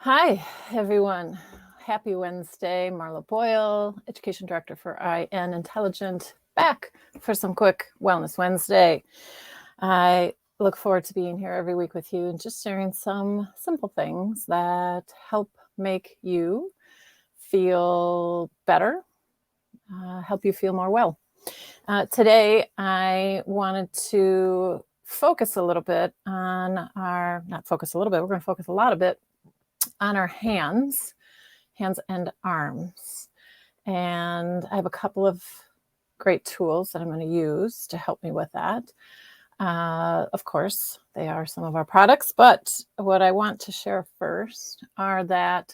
Hi, everyone. Happy Wednesday. Marla Boyle, Education Director for IN Intelligent, back for some quick Wellness Wednesday. I look forward to being here every week with you and just sharing some simple things that help make you feel better, help you feel more well. Today, I wanted to focus a little bit on we're going to focus a lot of it on our hands and arms. And I have a couple of great tools that I'm going to use to help me with that. Of course, they are some of our products, but what I want to share first are that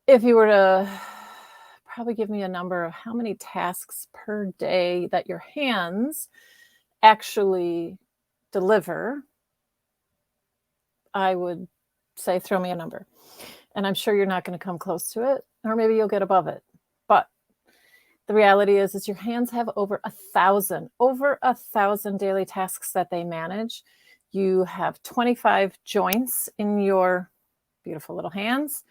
if you were to probably give me a number of how many tasks per day that your hands actually deliver, I would say throw me a number. And I'm sure you're not going to come close to it, or maybe you'll get above it. But the reality is your hands have over 1,000 daily tasks that they manage. You have 25 joints in your beautiful little hands.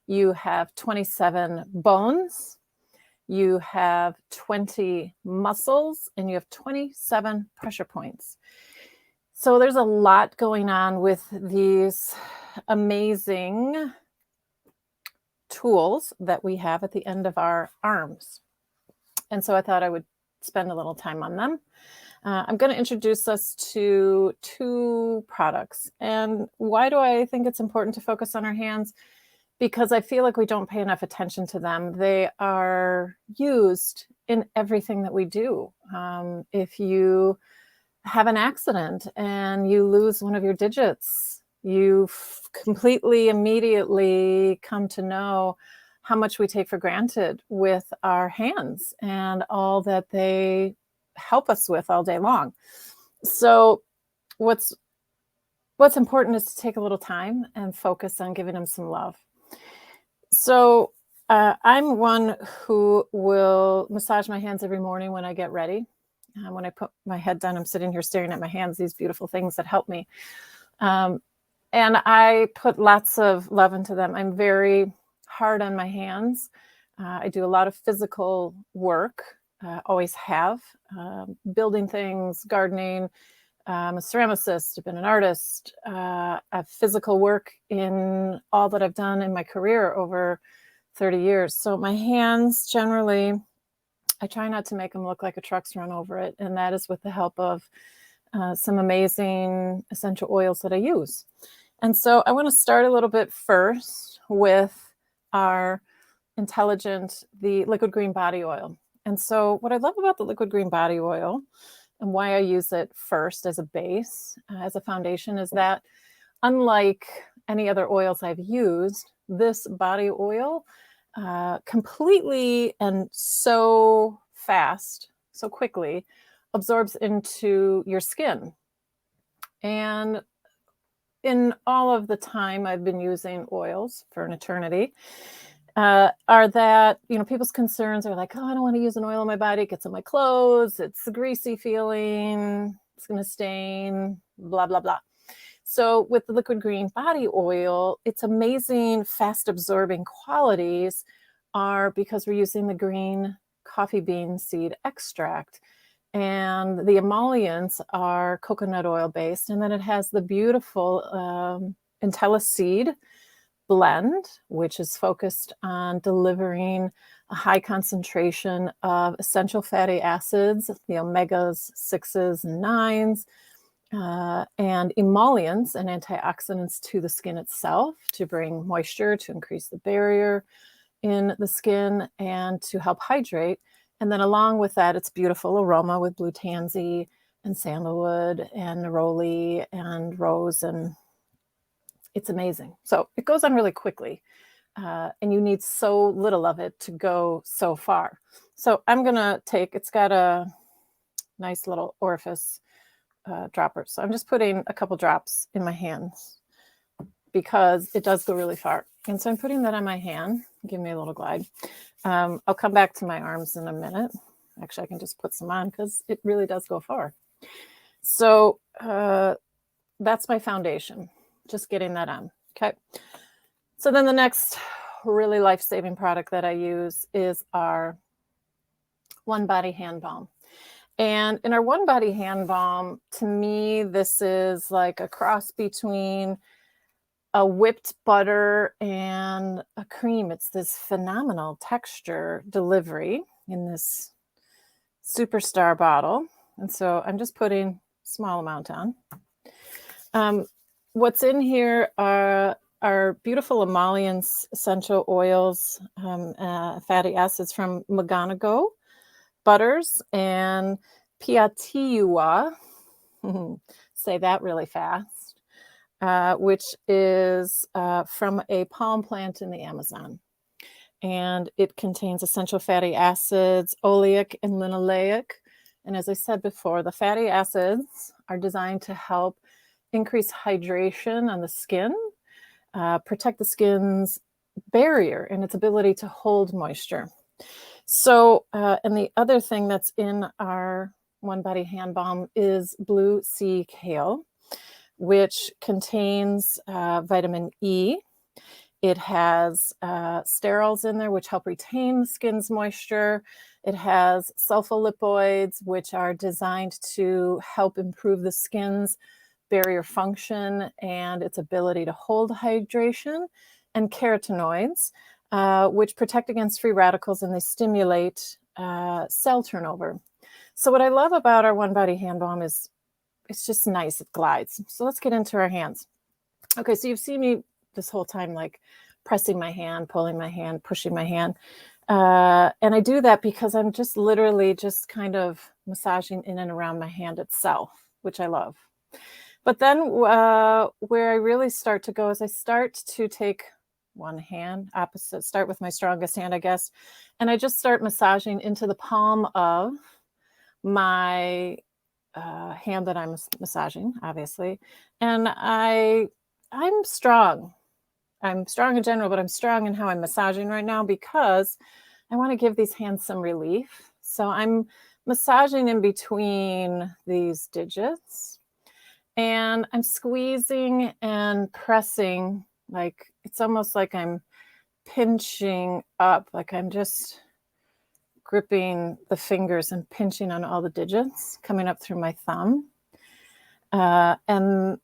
You have 27 bones. You have 20 muscles, and you have 27 pressure points. So there's a lot going on with these amazing tools that we have at the end of our arms. And so I thought I would spend a little time on them. I'm going to introduce us to two products. And why do I think it's important to focus on our hands? Because I feel like we don't pay enough attention to them. They are used in everything that we do. If you have an accident and you lose one of your digits, you completely immediately come to know how much we take for granted with our hands and all that they help us with all day long. So what's important is to take a little time and focus on giving them some love. So I'm one who will massage my hands every morning when I get ready. When I put my head down, I'm sitting here staring at my hands, these beautiful things that help me. And I put lots of love into them. I'm very hard on my hands. I do a lot of physical work, always have, building things, gardening. I'm a ceramicist, I've been an artist. I have physical work in all that I've done in my career over 30 years. So my hands generally, I try not to make them look like a truck's run over it. And that is with the help of some amazing essential oils that I use. And so I want to start a little bit first with our the liquid green body oil. And so what I love about the liquid green body oil and why I use it first as a base, as a foundation, is that unlike any other oils I've used, this body oil completely and so fast, so quickly absorbs into your skin. And in all of the time I've been using oils for an eternity, are that, people's concerns are like, oh, I don't want to use an oil on my body. It gets on my clothes. It's a greasy feeling. It's going to stain, blah, blah, blah. So with the liquid green body oil, its amazing fast absorbing qualities are because we're using the green coffee bean seed extract. And the emollients are coconut oil based. And then it has the beautiful Intelliseed blend, which is focused on delivering a high concentration of essential fatty acids, the omegas 6s and 9s, and emollients and antioxidants to the skin itself to bring moisture, to increase the barrier in the skin, and to help hydrate. And then along with that, it's beautiful aroma with blue tansy and sandalwood and neroli and rose, and it's amazing. So it goes on really quickly, and you need so little of it to go so far. So I'm going to it's got a nice little orifice dropper. So I'm just putting a couple drops in my hands because it does go really far. And so I'm putting that on my hand. Give me a little glide. I'll come back to my arms in a minute. Actually, I can just put some on because it really does go far. So that's my foundation. Just getting that on. Okay. So then the next really life-saving product that I use is our One Body Hand Balm. And in our One Body Hand Balm, to me, this is like a cross between a whipped butter and a cream. It's this phenomenal texture delivery in this superstar bottle. And so I'm just putting a small amount on. What's in here are beautiful emollients, essential oils, fatty acids from Maganago, butters, and piatiua, say that really fast, which is from a palm plant in the Amazon. And it contains essential fatty acids, oleic and linoleic. And as I said before, the fatty acids are designed to help increase hydration on the skin, protect the skin's barrier and its ability to hold moisture. So, and the other thing that's in our One Body Hand Balm is blue sea kale, which contains vitamin E. It has sterols in there, which help retain the skin's moisture. It has sulfolipoids, which are designed to help improve the skin's barrier function and its ability to hold hydration, and carotenoids, which protect against free radicals and they stimulate cell turnover. So what I love about our One Body Hand Balm is it's just nice. It glides. So let's get into our hands. Okay, so you've seen me this whole time like pressing my hand, pulling my hand, pushing my hand. And I do that because I'm just literally just kind of massaging in and around my hand itself, which I love. But then where I really start to go is I start to take one hand, opposite, start with my strongest hand, I guess, and I just start massaging into the palm of my hand that I'm massaging, obviously. And I'm strong. I'm strong in general, but I'm strong in how I'm massaging right now because I want to give these hands some relief. So I'm massaging in between these digits. And I'm squeezing and pressing, like it's almost like I'm pinching up, like I'm just gripping the fingers and pinching on all the digits coming up through my thumb. And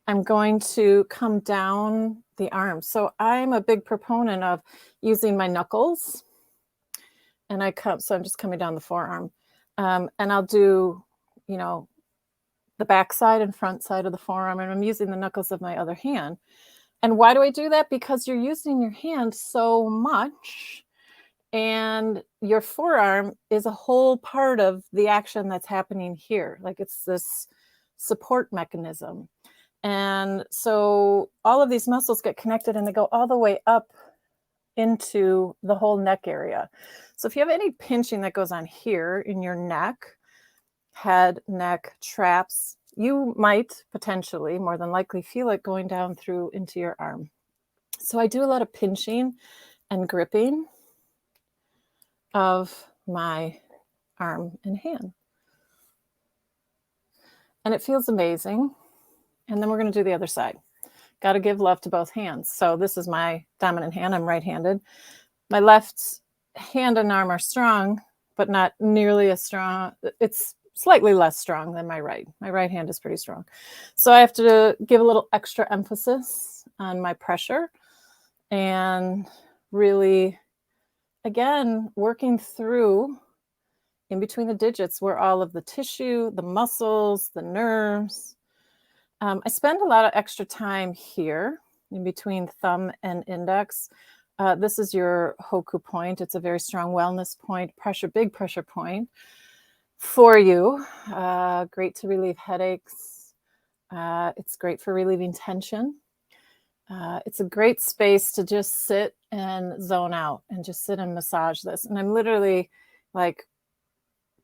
I'm going to come down the arm. So I'm a big proponent of using my knuckles. And so I'm just coming down the forearm. And I'll do, the back side and front side of the forearm, and I'm using the knuckles of my other hand. And why do I do that? Because you're using your hand so much, and your forearm is a whole part of the action that's happening here. Like it's this support mechanism. And so all of these muscles get connected and they go all the way up into the whole neck area. So if you have any pinching that goes on here in your neck, head, neck, traps, you might potentially, more than likely, feel it going down through into your arm. So I do a lot of pinching and gripping of my arm and hand. And it feels amazing. And then we're going to do the other side. Got to give love to both hands. So this is my dominant hand. I'm right-handed. My left hand and arm are strong, but not nearly as strong. It's slightly less strong than my right. My right hand is pretty strong. So I have to give a little extra emphasis on my pressure and really, again, working through in between the digits where all of the tissue, the muscles, the nerves. I spend a lot of extra time here in between thumb and index. This is your Hoku point. It's a very strong wellness point, big pressure point for you. Great to relieve headaches. It's great for relieving tension. It's a great space to just sit and zone out and just sit and massage this. And I'm literally like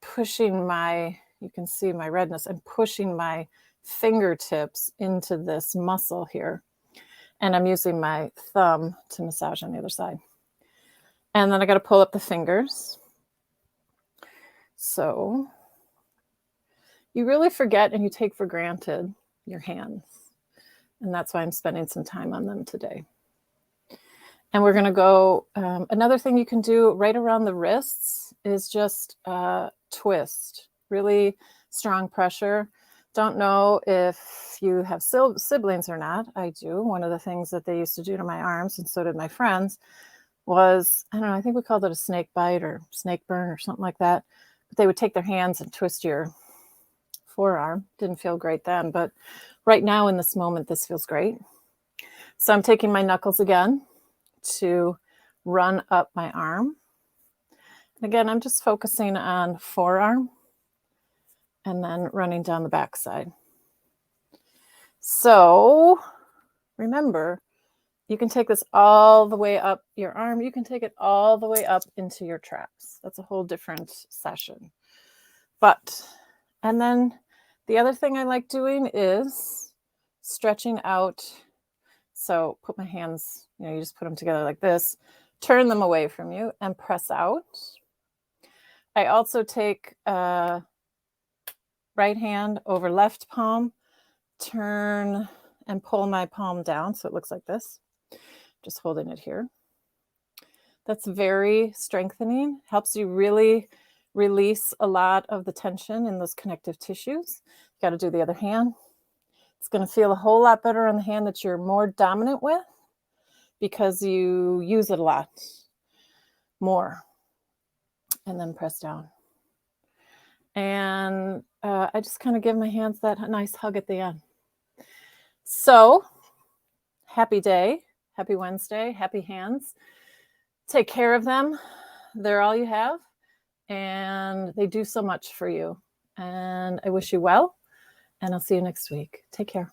pushing you can see my redness, I'm pushing my fingertips into this muscle here. And I'm using my thumb to massage on the other side. And then I got to pull up the fingers. So you really forget and you take for granted your hands. And that's why I'm spending some time on them today. And we're going to go, another thing you can do right around the wrists is just twist, really strong pressure. Don't know if you have siblings or not. I do. One of the things that they used to do to my arms, and so did my friends, was, I don't know, I think we called it a snake bite or snake burn or something like that. But they would take their hands and twist your forearm. Didn't feel great then, but right now in this moment, this feels great. So I'm taking my knuckles again to run up my arm. And again, I'm just focusing on forearm and then running down the backside. So remember, you can take this all the way up your arm. You can take it all the way up into your traps. That's a whole different session. And then the other thing I like doing is stretching out. So put my hands, you just put them together like this, turn them away from you and press out. I also take right hand over left palm, turn and pull my palm down so it looks like this. Just holding it here. That's very strengthening, helps you really release a lot of the tension in those connective tissues. You got to do the other hand. It's going to feel a whole lot better on the hand that you're more dominant with because you use it a lot more. And then press down. And I just kind of give my hands that nice hug at the end. So happy day, happy Wednesday, happy hands. Take care of them. They're all you have. And they do so much for you. And I wish you well. And I'll see you next week. Take care.